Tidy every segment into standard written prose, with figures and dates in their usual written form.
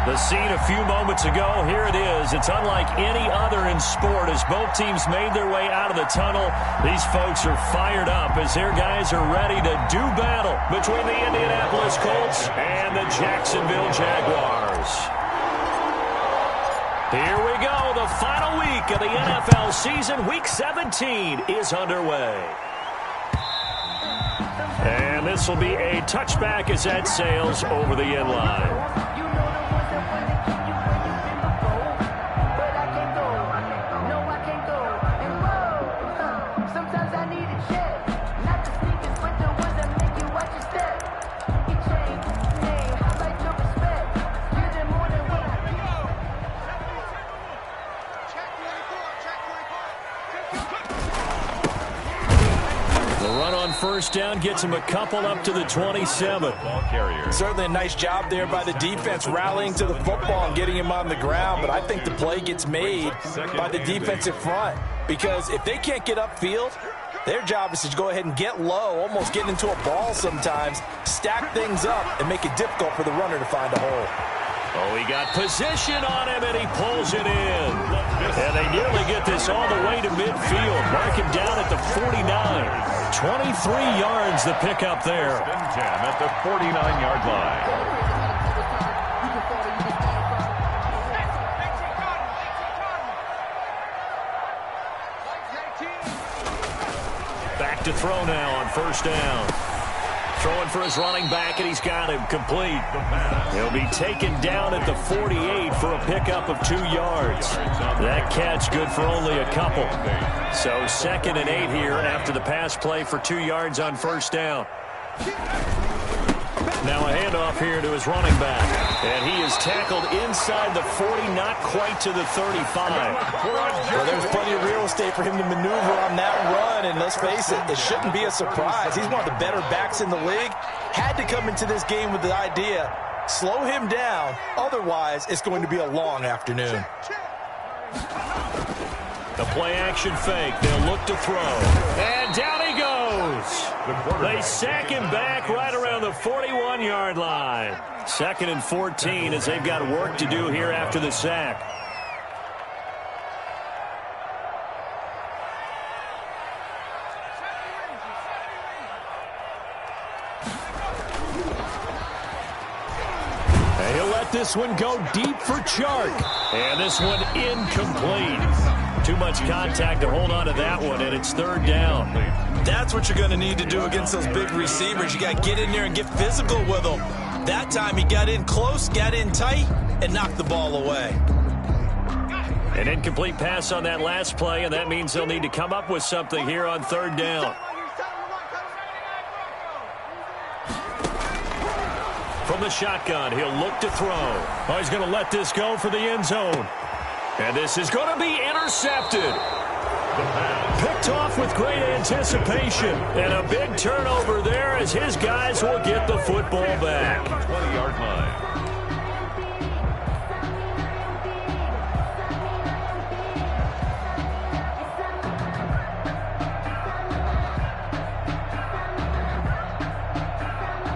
The scene a few moments ago, here it is. It's unlike any other in sport as both teams made their way out of the tunnel. These folks are fired up as their guys are ready to do battle between the Indianapolis Colts and the Jacksonville Jaguars. Here we go. The final week of the NFL season. Week 17 is underway. And this will be a touchback as that sails over the end line. First down gets him a couple up to the 27. Certainly a nice job there by the defense rallying to the football and getting him on the ground, but I think the play gets made by the defensive front because if they can't get upfield, their job is to go ahead and get low, almost getting into a ball sometimes, stack things up, and make it difficult for the runner to find a hole. Oh, he got position on him, and he pulls it in. And they nearly get this all the way to midfield. Mark him down at the 49. 23 yards the pickup there. 10 at the 49-yard line. Back to throw now on first down. Throwing for his running back, and he's got him complete. He'll be taken down at the 48 for a pickup of 2 yards. That catch good for only a couple. So 2nd and 8 here after the pass play for 2 yards on first down. Now a handoff here to his running back. And he is tackled inside the 40, not quite to the 35. Well, there's plenty of real estate for him to maneuver on that run. And let's face it, it shouldn't be a surprise. He's one of the better backs in the league. Had to come into this game with the idea, slow him down. Otherwise, it's going to be a long afternoon. The play-action fake. They'll look to throw. And down he goes. They sack him back right around the 41-yard line. 2nd and 14 as they've got work to do here after the sack. And he'll let this one go deep for Chark. And this one incomplete. Too much contact to hold on to that one, and it's 3rd down. That's what you're going to need to do against those big receivers. You got to get in there and get physical with them. That time he got in close, got in tight, and knocked the ball away. An incomplete pass on that last play, and that means they'll need to come up with something here on 3rd down. From the shotgun, he'll look to throw. Oh, he's going to let this go for the end zone. And this is going to be intercepted. Picked off with great anticipation. And a big turnover there as his guys will get the football back. 20-yard line.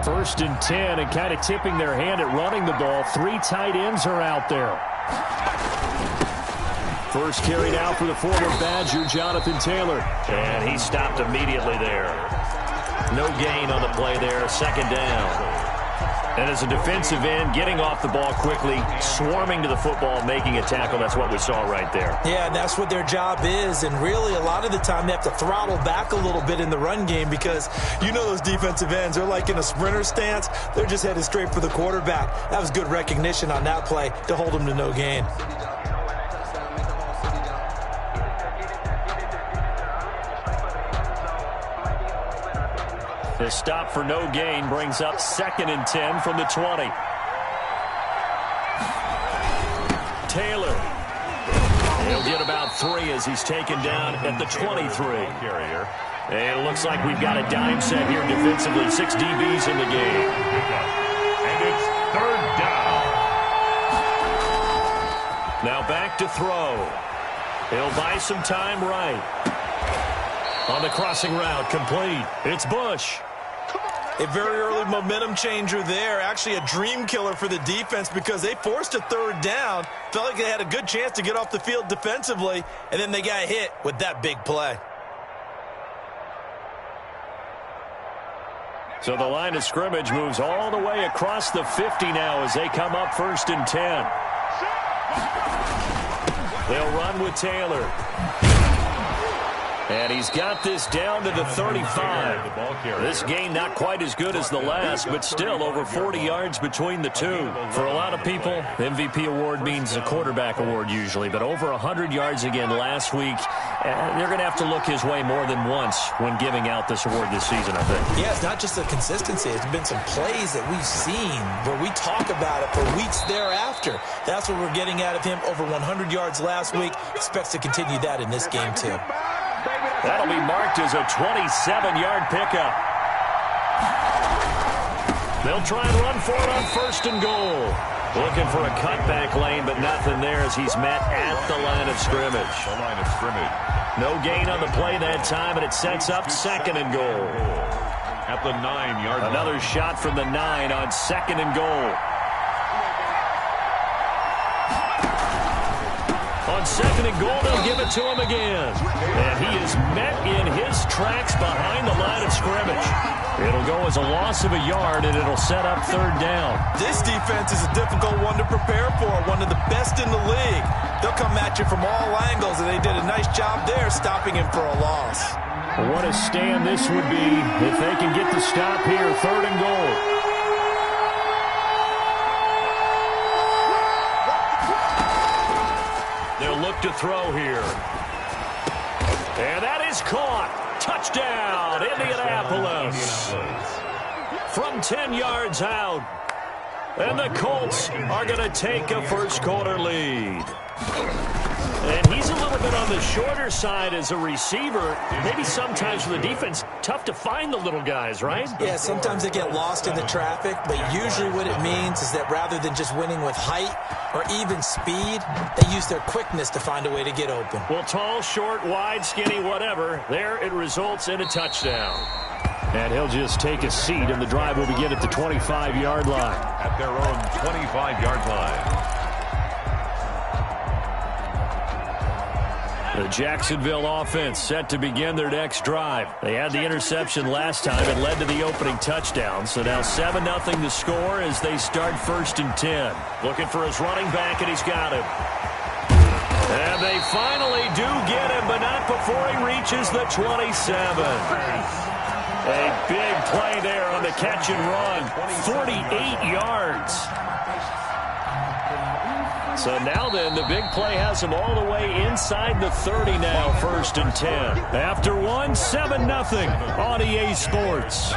First and 10, and kind of tipping their hand at running the ball. 3 tight ends are out there. First carry now for the former Badger, Jonathan Taylor. And he stopped immediately there. No gain on the play there, 2nd down. And as a defensive end, getting off the ball quickly, swarming to the football, making a tackle, that's what we saw right there. Yeah, and that's what their job is. And really, a lot of the time, they have to throttle back a little bit in the run game because you know those defensive ends, they're like in a sprinter stance. They're just headed straight for the quarterback. That was good recognition on that play to hold them to no gain. The stop for no gain brings up 2nd and 10 from the 20. Taylor. He'll get about 3 as he's taken down at the 23. And it looks like we've got a dime set here defensively. 6 DBs in the game. And it's 3rd down. Now back to throw. He'll buy some time right. On the crossing route, complete. It's Bush. A very early momentum changer there. Actually a dream killer for the defense because they forced a third down. Felt like they had a good chance to get off the field defensively, and then they got hit with that big play. So the line of scrimmage moves all the way across the 50 now as they come up 1st and 10. They'll run with Taylor. And he's got this down to the 35. This game not quite as good as the last, but still over 40 yards between the two. For a lot of people, MVP award means a quarterback award usually, but over 100 yards again last week. They're going to have to look his way more than once when giving out this award this season, I think. Yeah, it's not just the consistency. It's been some plays that we've seen where we talk about it for weeks thereafter. That's what we're getting out of him. Over 100 yards last week. Expects to continue that in this game, too. That'll be marked as a 27-yard pickup. They'll try and run for it on 1st and goal. Looking for a cutback lane, but nothing there as he's met at the line of scrimmage. No gain on the play that time, and it sets up 2nd and goal. At the 9-yard line. Another shot from the 9 on 2nd and goal. On 2nd and goal, they'll give it to him again. And he is met in his tracks behind the line of scrimmage. It'll go as a loss of a yard, and it'll set up 3rd down. This defense is a difficult one to prepare for, one of the best in the league. They'll come at you from all angles, and they did a nice job there stopping him for a loss. What a stand this would be if they can get the stop here, 3rd and goal. They'll look to throw here. And that is caught. Touchdown, Indianapolis. From 10 yards out. And the Colts are going to take a first-quarter lead. And he's a little bit on the shorter side as a receiver. Maybe sometimes for the defense, tough to find the little guys, right? Yeah, sometimes they get lost in the traffic, but usually what it means is that rather than just winning with height or even speed, they use their quickness to find a way to get open. Well, tall, short, wide, skinny, whatever, there it results in a touchdown. And he'll just take a seat, and the drive will begin at the 25-yard line. At their own 25-yard line. The Jacksonville offense set to begin their next drive. They had the interception last time. It led to the opening touchdown. So now 7-0 the score as they start 1st and 10. Looking for his running back, and he's got him. And they finally do get him, but not before he reaches the 27. A big play there on the catch and run. 48 yards. So now then, the big play has him all the way inside the 30 now, 1st and 10. After 7-0 on EA Sports.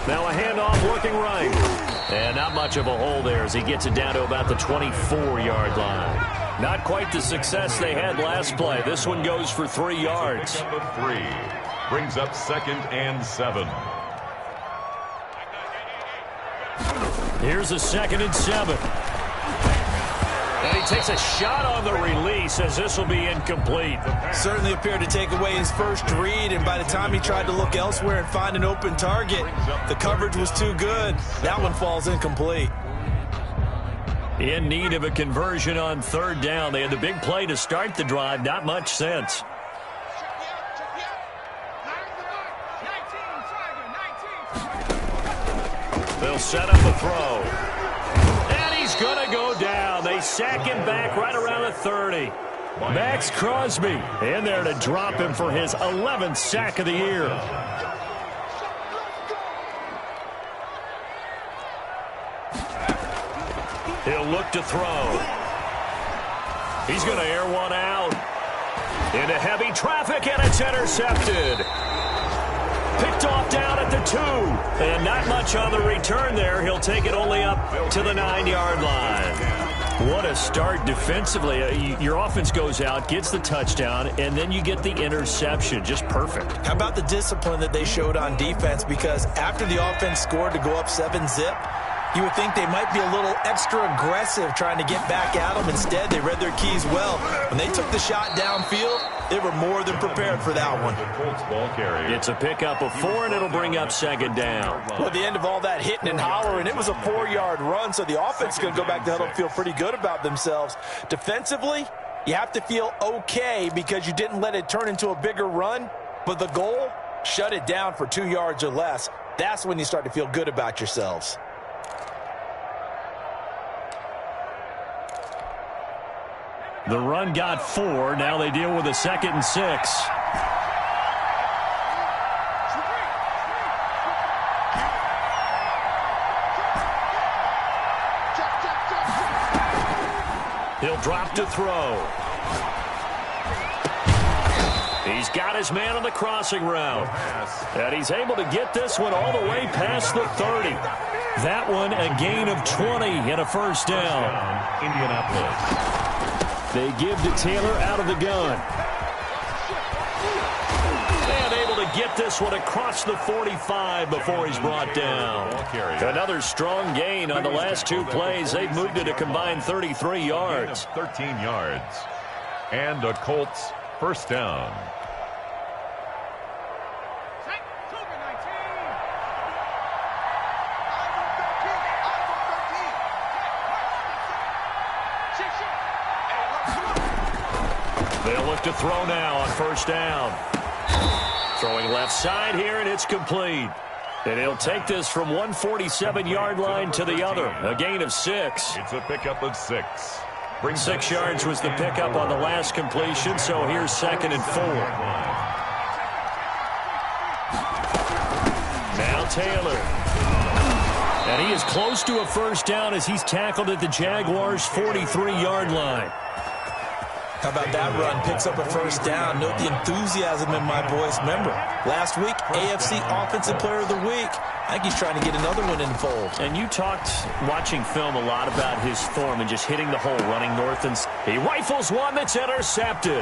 Now a handoff working right. And not much of a hole there as he gets it down to about the 24-yard line. Not quite the success they had last play. This one goes for 3 yards. Number 3 brings up 2nd and 7. Here's a 2nd and 7. And he takes a shot on the release as this will be incomplete. Certainly appeared to take away his first read, and by the time he tried to look elsewhere and find an open target, the coverage was too good. That one falls incomplete. In need of a conversion on 3rd down. They had the big play to start the drive. Not much sense. They'll set up a throw. And he's going to go down. They sack him back right around the 30. Max Crosby in there to drop him for his 11th sack of the year. He'll look to throw. He's going to air one out. Into heavy traffic, and it's intercepted. Picked off down at the 2. And not much on the return there. He'll take it only up to the 9-yard line. What a start defensively. Your offense goes out, gets the touchdown, and then you get the interception. Just perfect. How about the discipline that they showed on defense? Because after the offense scored to go up 7-0, You would think they might be a little extra aggressive trying to get back at them. Instead, they read their keys well. When they took the shot downfield, they were more than prepared for that one. It's a pickup of 4, and it'll bring up second down. Well, at the end of all that hitting and hollering, it was a 4-yard run, so the offense is going to go back to huddle and feel pretty good about themselves. Defensively, you have to feel okay because you didn't let it turn into a bigger run, but the goal, shut it down for 2 yards or less. That's when you start to feel good about yourselves. The run got 4. Now they deal with a 2nd and 6. He'll drop to throw. He's got his man on the crossing route. And he's able to get this one all the way past the 30. That one a gain of 20 and a first down. Indianapolis. They give to Taylor out of the gun. And able to get this one across the 45 before he's brought down. Another strong gain on the last 2 plays. They've moved it a combined 33 yards. 13 yards. And a Colts first down. They'll look to throw now on first down. Throwing left side here, and it's complete. And he'll take this from 147-yard line to the other. A gain of 6. It's a pickup of 6. 6 yards was the pickup on the last completion, so here's 2nd and 4. Now Taylor. And he is close to a first down as he's tackled at the Jaguars' 43-yard line. How about that run? Picks up a first down. Note the enthusiasm in my voice. Remember, last week, AFC Offensive Player of the Week. I think he's trying to get another one in the fold. And you talked, watching film, a lot about his form and just hitting the hole, running north and he rifles one that's intercepted.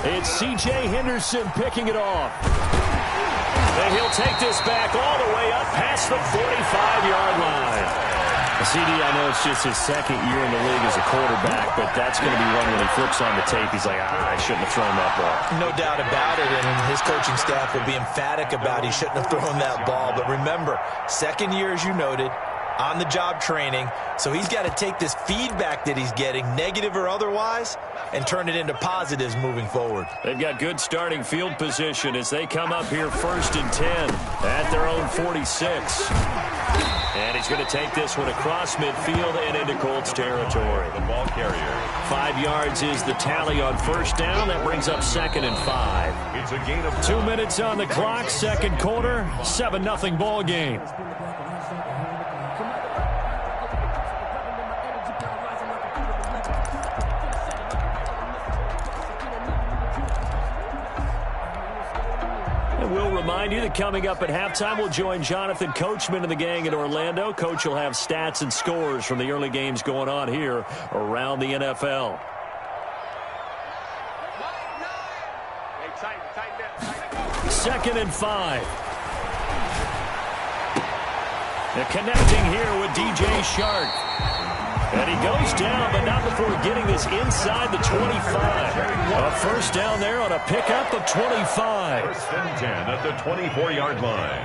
It's C.J. Henderson picking it off. And he'll take this back all the way up past the 45-yard line. CD, I know it's just his 2nd year in the league as a quarterback, but that's going to be one when he flips on the tape. He's like, I shouldn't have thrown that ball. No doubt about it, and his coaching staff will be emphatic about he shouldn't have thrown that ball. But remember, 2nd year, as you noted, on-the-job training, so he's got to take this feedback that he's getting, negative or otherwise, and turn it into positives moving forward. They've got good starting field position as they come up here 1st and 10 at their own 46. And he's going to take this one across midfield and into Colts territory. The ball carrier. 5 yards is the tally on first down. That brings up 2nd and 5. It's a gain of 2 minutes on the clock, 2nd quarter, 7-0 ball game. We'll remind you that coming up at halftime, we'll join Jonathan Coachman and the gang in Orlando. Coach will have stats and scores from the early games going on here around the NFL. Second and 5. They're connecting here with DJ Shark. And he goes down, but not before getting this inside the 25. A first down there on a pickup of 25. 1st and 10 at the 24-yard line.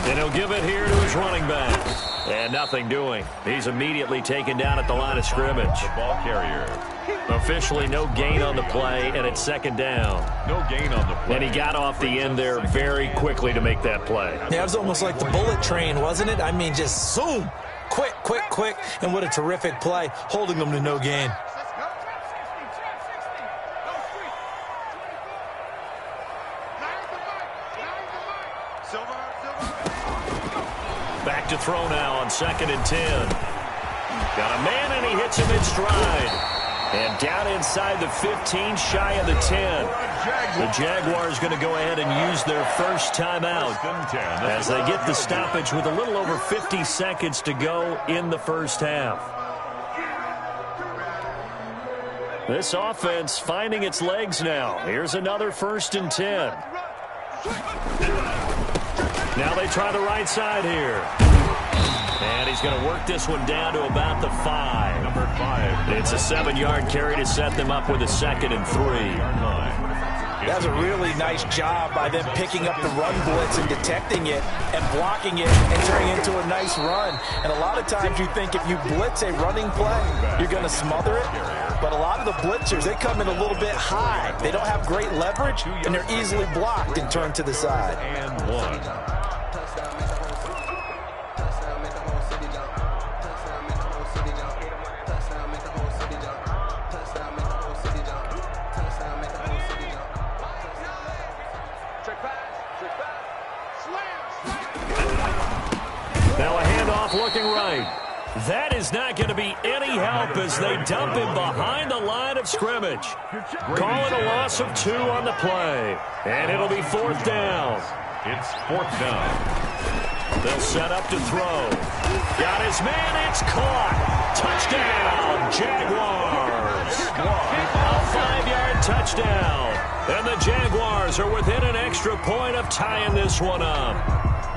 And he'll give it here to his running back. And nothing doing. He's immediately taken down at the line of scrimmage. The ball carrier. Officially no gain on the play, and it's 2nd down. No gain on the play. And he got off the end there very quickly to make that play. Yeah, it was almost like the bullet train, wasn't it? I mean, just zoom. Quick, quick, quick. And what a terrific play, holding them to no gain. Back to throw now on 2nd and 10. Got a man, and he hits him in stride. And down inside the 15, shy of the 10. The Jaguars going to go ahead and use their first timeout as they get the stoppage with a little over 50 seconds to go in the first half. This offense finding its legs now. Here's another 1st and 10. Now they try the right side here. And he's going to work this one down to about the 5. Number 5. It's a 7-yard carry to set them up with a 2nd and 3. That's a really nice job by them picking up the run blitz and detecting it and blocking it and turning it into a nice run. And a lot of times you think if you blitz a running play, you're going to smother it. But a lot of the blitzers, they come in a little bit high. They don't have great leverage, and they're easily blocked and turned to the side. And 1. Now a handoff looking right. That is not going to be any help as they dump him behind the line of scrimmage. Call it a loss of 2 on the play. And it'll be 4th down. It's 4th down. They'll set up to throw. Got his man. It's caught. Touchdown, Jaguars. A 5-yard touchdown. And the Jaguars are within an extra point of tying this one up.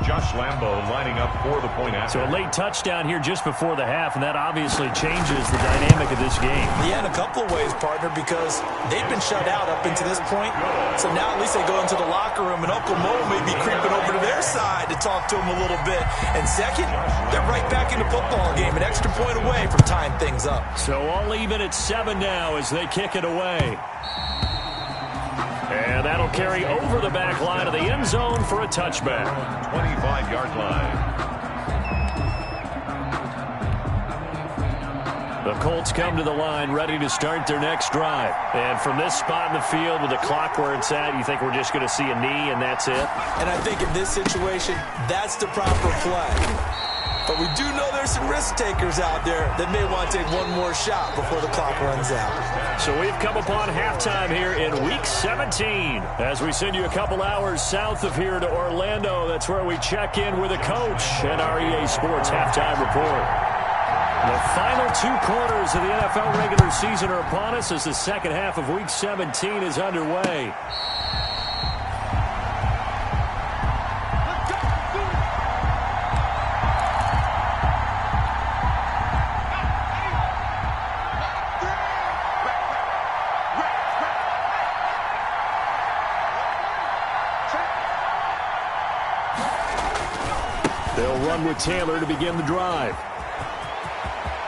Josh Lambo lining up for the point after. So a late touchdown here just before the half, and that obviously changes the dynamic of this game. Yeah, in a couple of ways, partner, because they've been shut out up until this point. So now at least they go into the locker room, and Uncle Mo may be creeping over to their side to talk to him a little bit. And second, they're right back in the football game, an extra point away from tying things up. So all even at 7 now as they kick it away. And that'll carry over the back line of the end zone for a touchback. 25-yard line. The Colts come to the line ready to start their next drive. And from this spot in the field with the clock where it's at, you think we're just going to see a knee and that's it? And I think in this situation, that's the proper play. But we do know there's some risk takers out there that may want to take one more shot before the clock runs out. So we've come upon halftime here in Week 17. As we send you a couple hours south of here to Orlando, that's where we check in with a coach and our EA Sports halftime report. The final 2 quarters of the NFL regular season are upon us as the second half of Week 17 is underway. They'll run with Taylor to begin the drive.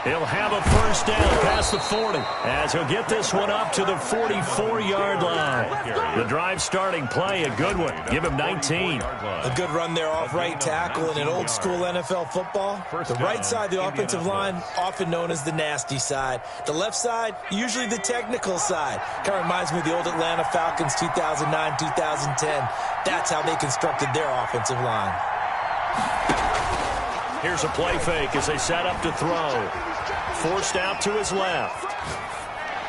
He'll have a first down past the 40 as he'll get this one up to the 44-yard line. The drive starting play, a good one. Give him 19. A good run there off right tackle in an old school NFL football. The right side of the offensive line, often known as the nasty side. The left side, usually the technical side. Kind of reminds me of the old Atlanta Falcons 2009, 2010. That's how they constructed their offensive line. Here's a play fake as they set up to throw. Forced out to his left.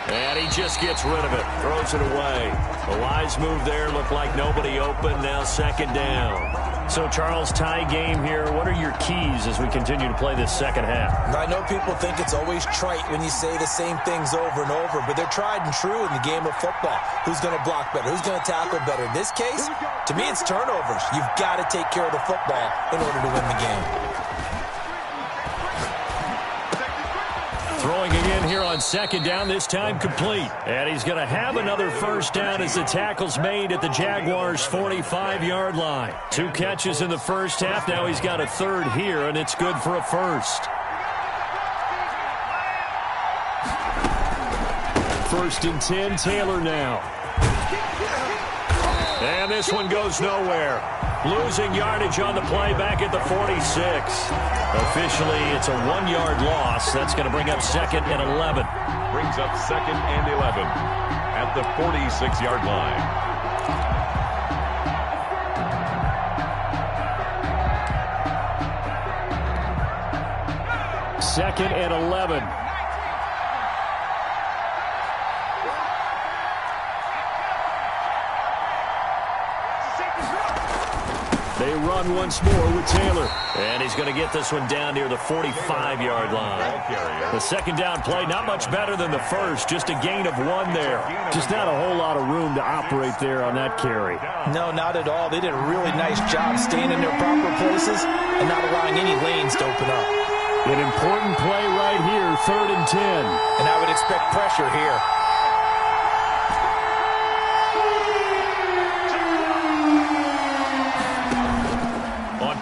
And he just gets rid of it. Throws it away. A wise move there. Looked like nobody open. Now 2nd down. So, Charles, tie game here. What are your keys as we continue to play this second half? I know people think it's always trite when you say the same things over and over, but they're tried and true in the game of football. Who's going to block better? Who's going to tackle better? In this case, to me, it's turnovers. You've got to take care of the football in order to win the game. Throwing again here on 2nd down, this time complete. And he's going to have another first down as the tackle's made at the Jaguars' 45-yard line. 2 catches in the first half. Now he's got a 3rd here, and it's good for a first. 1st and 10, Taylor now. And this one goes nowhere. Losing yardage on the play back at the 46. Officially, it's a 1-yard loss. That's going to bring up 2nd and 11. Brings up 2nd and 11 at the 46-yard line. Second and 11. They run on once more with Taylor. And he's going to get this one down near the 45-yard line. The second down play, not much better than the first. Just a gain of 1 there. Just not a whole lot of room to operate there on that carry. No, not at all. They did a really nice job staying in their proper places and not allowing any lanes to open up. An important play right here, 3rd and 10. And I would expect pressure here.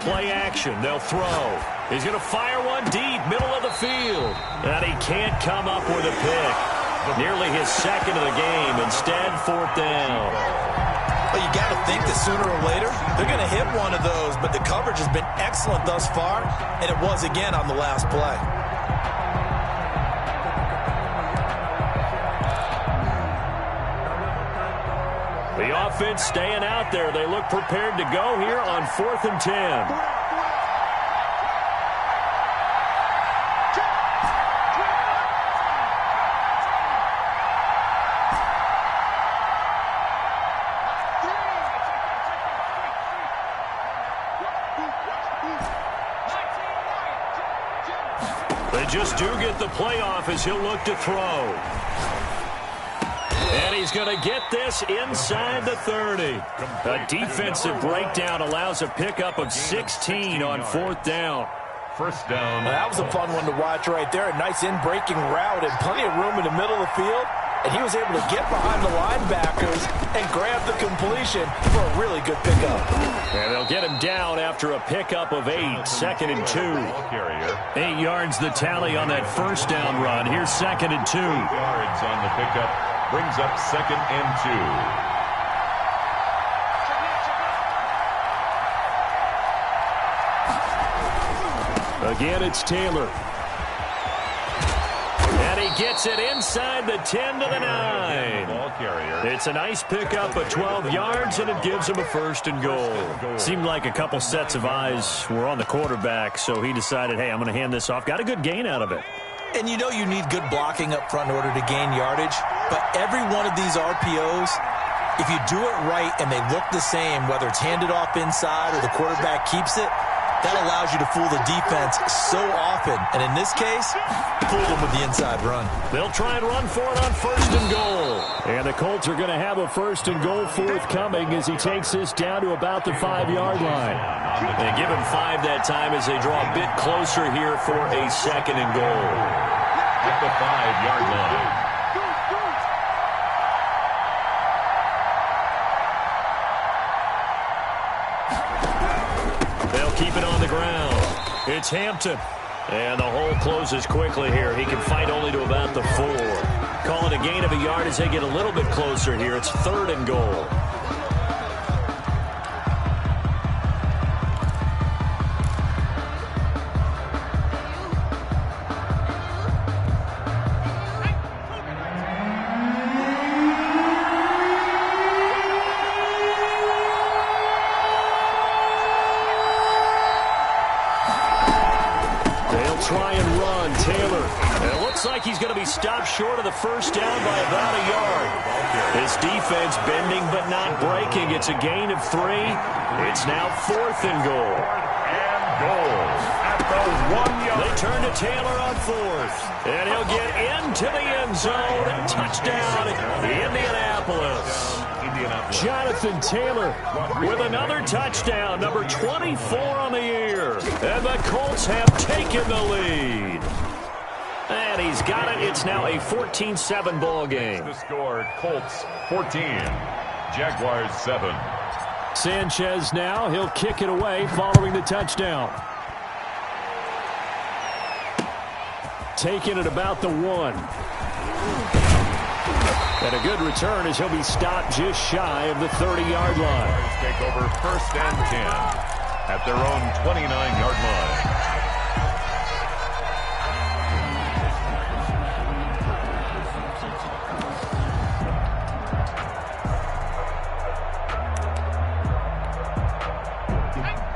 Play action. They'll throw. He's going to fire one deep, middle of the field. And he can't come up with a pick. Nearly his second of the game. Instead, 4th down. Well, you got to think that sooner or later, they're going to hit one of those. But the coverage has been excellent thus far. And it was again on the last play. The offense staying out there. They look prepared to go here on 4th and 10. They just do get the playoff as he'll look to throw. And he's going to get this inside the 30. A defensive breakdown allows a pickup of 16 on 4th down. First down. Well, that was a fun one to watch right there. A nice in-breaking route and plenty of room in the middle of the field. And he was able to get behind the linebackers and grab the completion for a really good pickup. And they'll get him down after a pickup of 8, 2nd and 2. 8 yards the tally on that first down run. Here's 2nd and 2. 8 yards on the pickup. Brings up 2nd and 2. Again, it's Taylor. And he gets it inside the 10 to the 9. It's a nice pickup of 12 yards, and it gives him a 1st and goal. Seemed like a couple sets of eyes were on the quarterback, so he decided, hey, I'm going to hand this off. Got a good gain out of it. And you know you need good blocking up front in order to gain yardage. But every one of these RPOs, if you do it right and they look the same, whether it's handed off inside or the quarterback keeps it, that allows you to fool the defense so often. And in this case, fool them with the inside run. They'll try and run for it on 1st and goal. And the Colts are going to have a 1st and goal forthcoming as he takes this down to about the 5-yard line. They give him 5 that time as they draw a bit closer here for a 2nd and goal. At the 5-yard line. Keep it on the ground. It's Hampton. And the hole closes quickly here. He can fight only to about the 4. Call it a gain of a yard as they get a little bit closer here. It's 3rd and goal. Try and run. Taylor. And it looks like he's going to be stopped short of the 1st down by about a yard. His defense bending but not breaking. It's a gain of 3. It's now 4th and goal. And goal at the 1-yard. They turn to Taylor on 4th. And he'll get into the end zone. Touchdown, Indianapolis. Jonathan Taylor with another touchdown, number 24 on the year. And the Colts have taken the lead. And he's got it. It's now a 14-7 ball game. The score, Colts 14, Jaguars 7. Sanchez now, he'll kick it away following the touchdown. Taking it about the 1. And a good return as he'll be stopped just shy of the 30-yard line. Take over 1st and 10 at their own 29-yard line.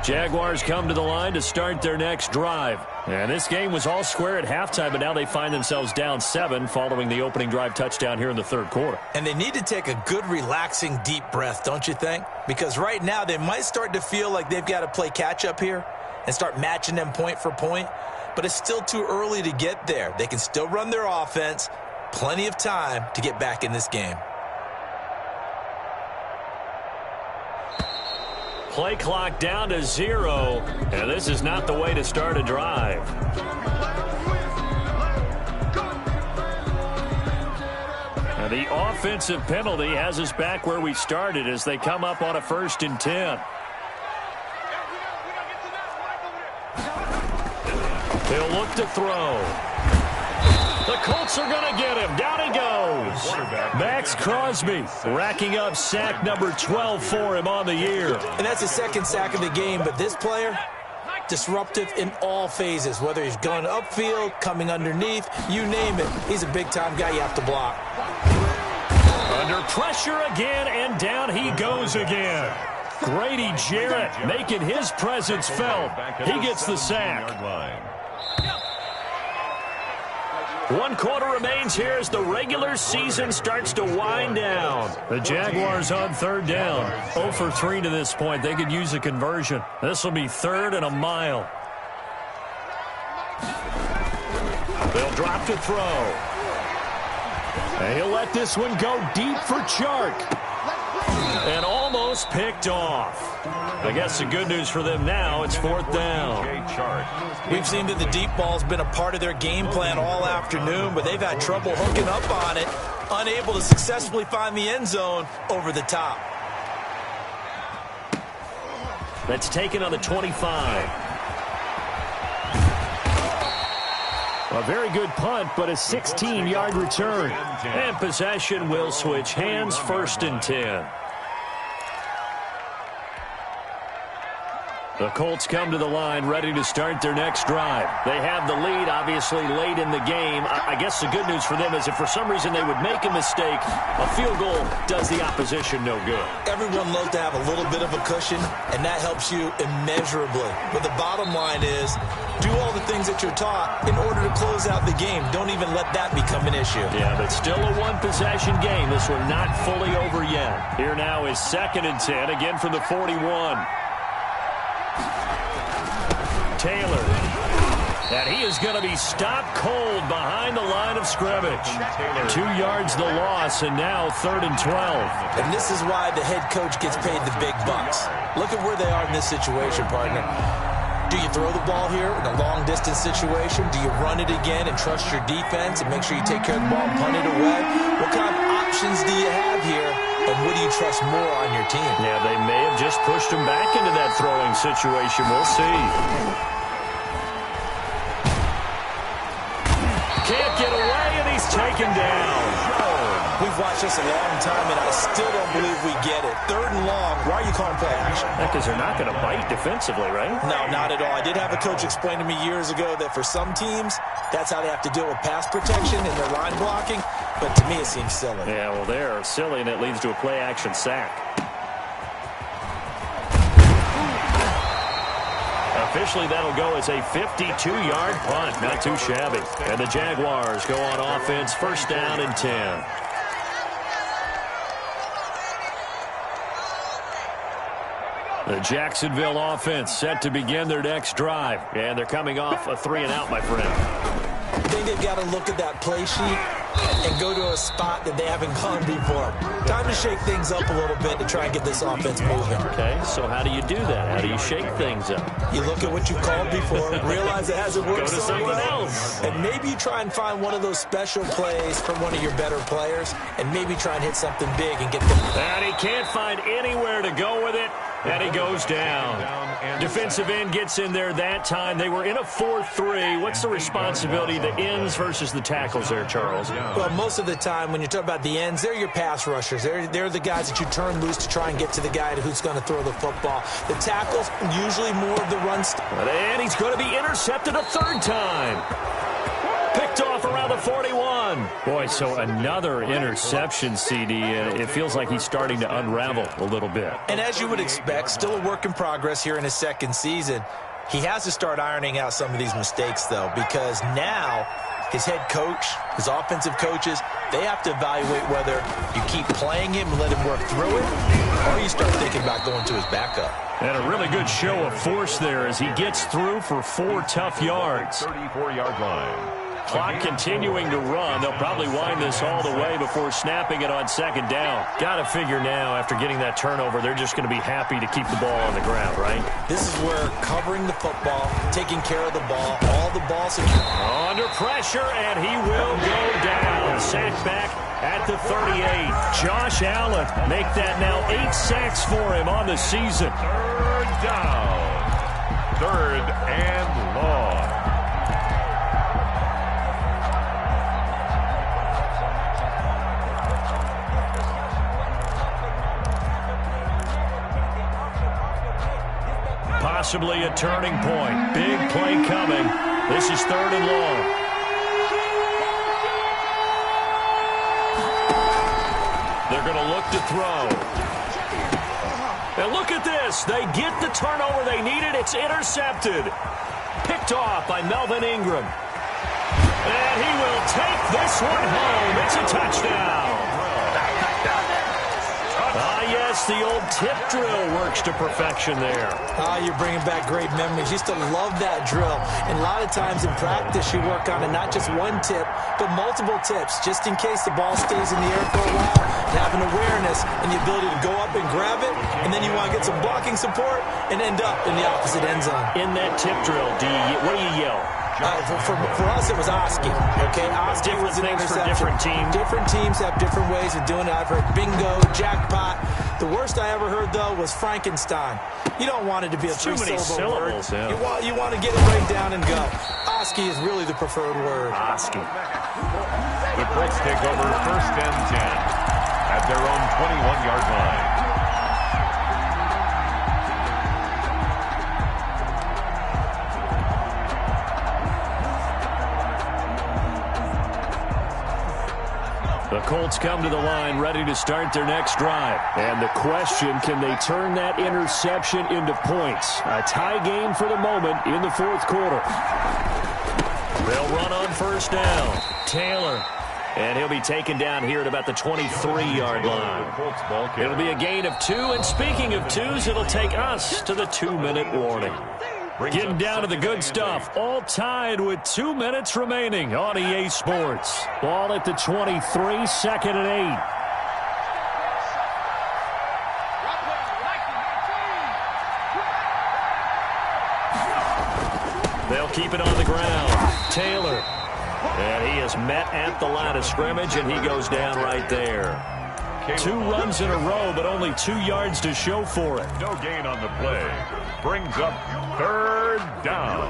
Jaguars come to the line to start their next drive. And this game was all square at halftime, but now they find themselves down 7 following the opening drive touchdown here in the third quarter. And they need to take a good, relaxing, deep breath, don't you think? Because right now they might start to feel like they've got to play catch-up here and start matching them point for point. But it's still too early to get there. They can still run their offense. Plenty of time to get back in this game. Play clock down to 0, and this is not the way to start a drive. And the offensive penalty has us back where we started as they come up on a 1st and 10. He'll look to throw. The Colts are going to get him. Down he goes. Max Crosby racking up sack number 12 for him on the year. And that's his 2nd sack of the game, but this player, disruptive in all phases, whether he's going upfield, coming underneath, you name it. He's a big-time guy you have to block. Under pressure again, and down he goes again. Grady Jarrett making his presence felt. He gets the sack. 1 quarter remains here as the regular season starts to wind down. The Jaguars on 3rd down. 0 for 3 to this point. They could use a conversion. This will be 3rd and a mile. They'll drop to throw. And he'll let this one go deep for Chark. And almost picked off. I guess the good news for them now, it's 4th down. We've seen that the deep ball's been a part of their game plan all afternoon, but they've had trouble hooking up on it, unable to successfully find the end zone over the top. That's taken on the 25. A very good punt, but a 16-yard return. And possession will switch hands, 1st and 10. The Colts come to the line ready to start their next drive. They have the lead, obviously, late in the game. I guess the good news for them is if for some reason they would make a mistake, a field goal does the opposition no good. Everyone loves to have a little bit of a cushion, and that helps you immeasurably. But the bottom line is, do all the things that you're taught in order to close out the game. Don't even let that become an issue. Yeah, but still a one-possession game. This one not fully over yet. Here now is 2nd and 10, again from the 41. Taylor. And he is going to be stopped cold behind the line of scrimmage. 2 yards the loss, and now 3rd and 12. And this is why the head coach gets paid the big bucks. Look at where they are in this situation, partner. Do you throw the ball here in a long-distance situation? Do you run it again and trust your defense and make sure you take care of the ball and punt it away? What kind of options do you have here, and what do you trust more on your team? Yeah, they may have just pushed him back into that throwing situation. We'll see. Can't get away, and he's taken down. We've watched this a long time, and I still don't believe we get it. 3rd and long. Why are you calling play action? Because they're not going to bite defensively, right? No, not at all. I did have a coach explain to me years ago that for some teams, that's how they have to deal with pass protection and their line blocking. But to me, it seems silly. Yeah, well, they're silly, and it leads to a play-action sack. Officially, that'll go as a 52-yard punt. Not too shabby. And the Jaguars go on offense, 1st down and 10. The Jacksonville offense set to begin their next drive. And they're coming off a 3-and-out, my friend. I think they've got to look at that play sheet and go to a spot that they haven't gone before. Time to shake things up a little bit to try and get this offense moving. Okay, so how do you do that? How do you shake things up? You look at what you called before, realize it hasn't worked Go to so something well, else. and maybe you try and find one of those special plays from one of your better players, and maybe try and hit something big and get them. And he can't find anywhere to go with it, and he goes down. Defensive end gets in there that time. They were in a 4-3. What's the responsibility of the ends versus the tackles there, Charles? Well, most of the time when you talk about the ends, they're your pass rushers. They're the guys that you turn loose to try and get to the guy who's going to throw the football. The tackles, usually more of the run stuff. And he's going to be intercepted a 3rd time. Picked off around the 41. run. Boy, so another interception, CD. It feels like he's starting to unravel a little bit. And as you would expect, still a work in progress here in his second season. He has to start ironing out some of these mistakes, though, because now his head coach, his offensive coaches, they have to evaluate whether you keep playing him and let him work through it, or you start thinking about going to his backup. And a really good show of force there as he gets through for 4 tough yards. 34-yard line. Clock continuing to run. They'll probably wind this all the way before snapping it on second down. Got to figure now, after getting that turnover, they're just going to be happy to keep the ball on the ground, right? This is where covering the football, taking care of the ball, all the ball security. Under pressure, and he will go down. Sacked back at the 38. Josh Allen make that now 8 sacks for him on the season. Third down. Third and long. Possibly a turning point. Big play coming. This is third and long. They're going to look to throw. And look at this. They get the turnover they needed. It's intercepted. Picked off by Melvin Ingram. And he will take this one home. It's a touchdown. Yes, the old tip drill works to perfection there. You're bringing back great memories. Used to love that drill. And a lot of times in practice, you work on it, not just one tip, but multiple tips, just in case the ball stays in the air for a while. And having awareness and the ability to go up and grab it, and then you want to get some blocking support and end up in the opposite end zone. In that tip drill, what do you yell? For us, it was Oski. Okay, Oski was an interception. For different teams. Different teams have different ways of doing it. I've heard bingo, jackpot. The worst I ever heard, though, was Frankenstein. You don't want it to be a three-syllable word. Yeah. You want to get it right down and go. Oski is really the preferred word. Oski. The Colts take over first and 10 at their own 21-yard line. The Colts come to the line ready to start their next drive. And the question, can they turn that interception into points? A tie game for the moment in the fourth quarter. They'll run on first down. Taylor. And he'll be taken down here at about the 23-yard line. It'll be a gain of 2. And speaking of 2s, it'll take us to the 2-minute warning. Getting down to the good stuff. All tied with 2 minutes remaining on EA Sports. Ball at the 23, 2nd and 8. They'll keep it on the ground. Taylor. And he is met at the line of scrimmage, and he goes down right there. 2 runs in a row, but only 2 yards to show for it. No gain on the play. Brings up third down.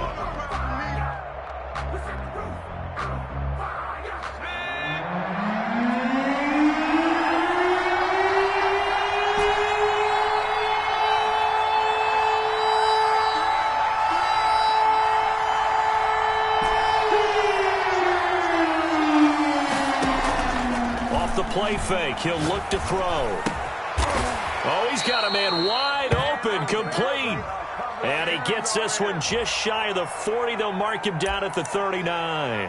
Off the play fake, he'll look to throw. Oh, he's got a man wide open, complete. And he gets this one just shy of the 40. They'll mark him down at the 39.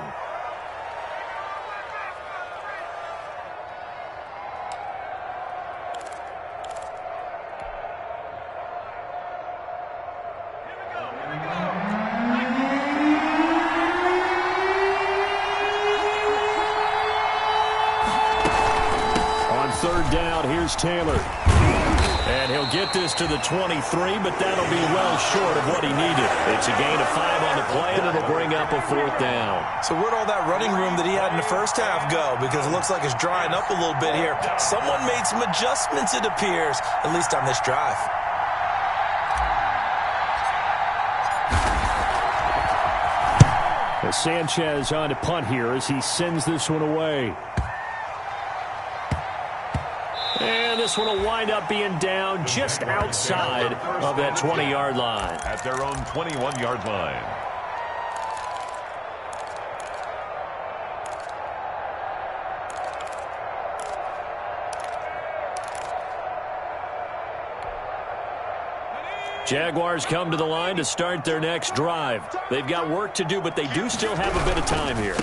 On third down, here's Taylor. And he'll get this to the 23, but that'll be well short of what he needed. It's a gain of 5 on the play, and it'll bring up a 4th down. So where'd all that running room that he had in the first half go? Because it looks like it's drying up a little bit here. Someone made some adjustments, it appears, at least on this drive. Sanchez on to punt here as he sends this one away. And this one will wind up being down just outside of that 20-yard line. At their own 21-yard line. Jaguars come to the line to start their next drive. They've got work to do, but they do still have a bit of time here.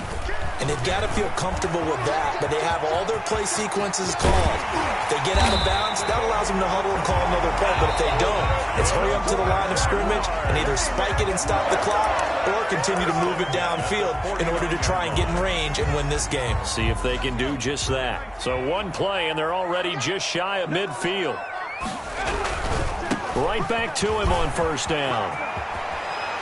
And they've got to feel comfortable with that, but they have all their play sequences called. If they get out of bounds, that allows them to huddle and call another play, but if they don't, it's hurry up to the line of scrimmage and either spike it and stop the clock or continue to move it downfield in order to try and get in range and win this game. See if they can do just that. So one play, and they're already just shy of midfield. Right back to him on first down.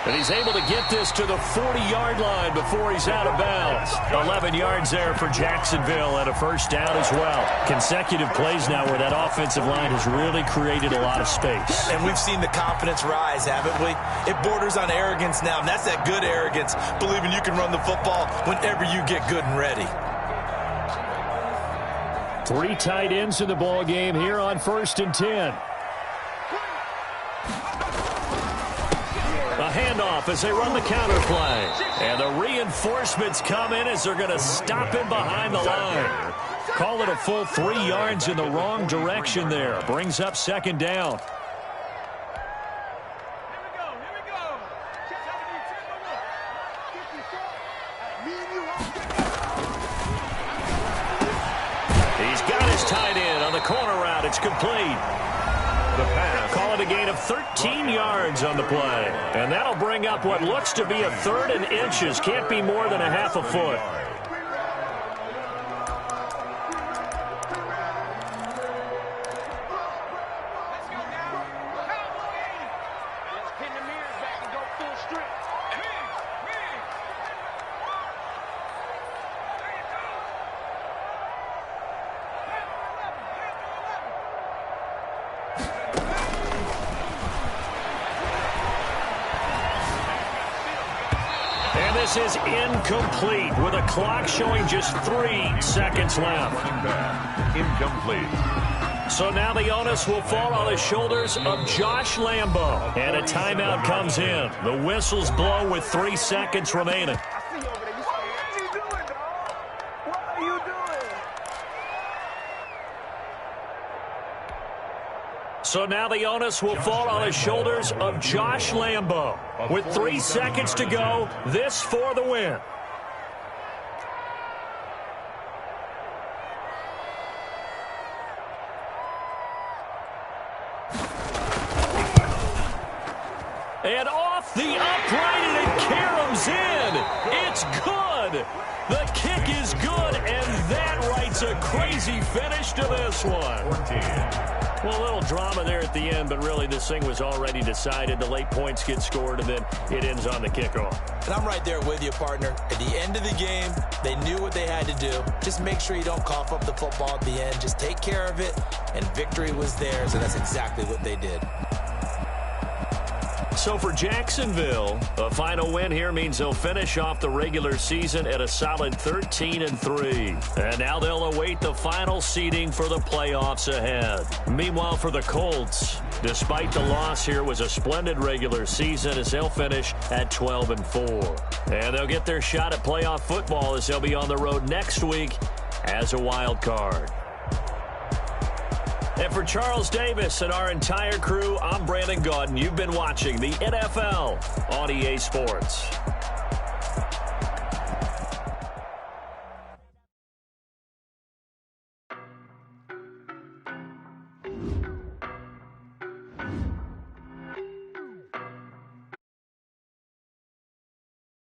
And he's able to get this to the 40-yard line before he's out of bounds. 11 yards there for Jacksonville and a first down as well. Consecutive plays now where that offensive line has really created a lot of space. And we've seen the confidence rise, haven't we? It borders on arrogance now, and that's that good arrogance, believing you can run the football whenever you get good and ready. 3 tight ends in the ball game here on 1st and 10. A handoff as they run the counter play. And the reinforcements come in as they're going to stop him behind the line. Call it a full 3 yards in the wrong direction there. Brings up second down. He's got his tight end on the corner route. It's complete. The pass. Call it a gain of 13 yards on the play. And that'll bring up what looks to be a 3rd and inches. Can't be more than a half a foot. This is incomplete with a clock showing just 3 seconds left. Incomplete. So now the onus will fall on the shoulders of Josh Lambo. And a timeout comes in. The whistles blow with 3 seconds remaining. So now the onus will fall on the shoulders of Josh Lambo. With 3 seconds to go, this for the win. And off the upright, and it caroms in. It's good. The kick is good, and that writes a crazy finish to this one. 14. Well, a little drama there at the end, but really this thing was already decided. The late points get scored, and then it ends on the kickoff. And I'm right there with you, partner. At the end of the game, they knew what they had to do. Just make sure you don't cough up the football at the end. Just take care of it, and victory was theirs, and that's exactly what they did. So for Jacksonville, a final win here means they'll finish off the regular season at a solid 13-3. And now they'll await the final seeding for the playoffs ahead. Meanwhile, for the Colts, despite the loss here, was a splendid regular season as they'll finish at 12-4. And they'll get their shot at playoff football as they'll be on the road next week as a wild card. And for Charles Davis and our entire crew, I'm Brandon Gaudin. You've been watching the NFL on EA Sports.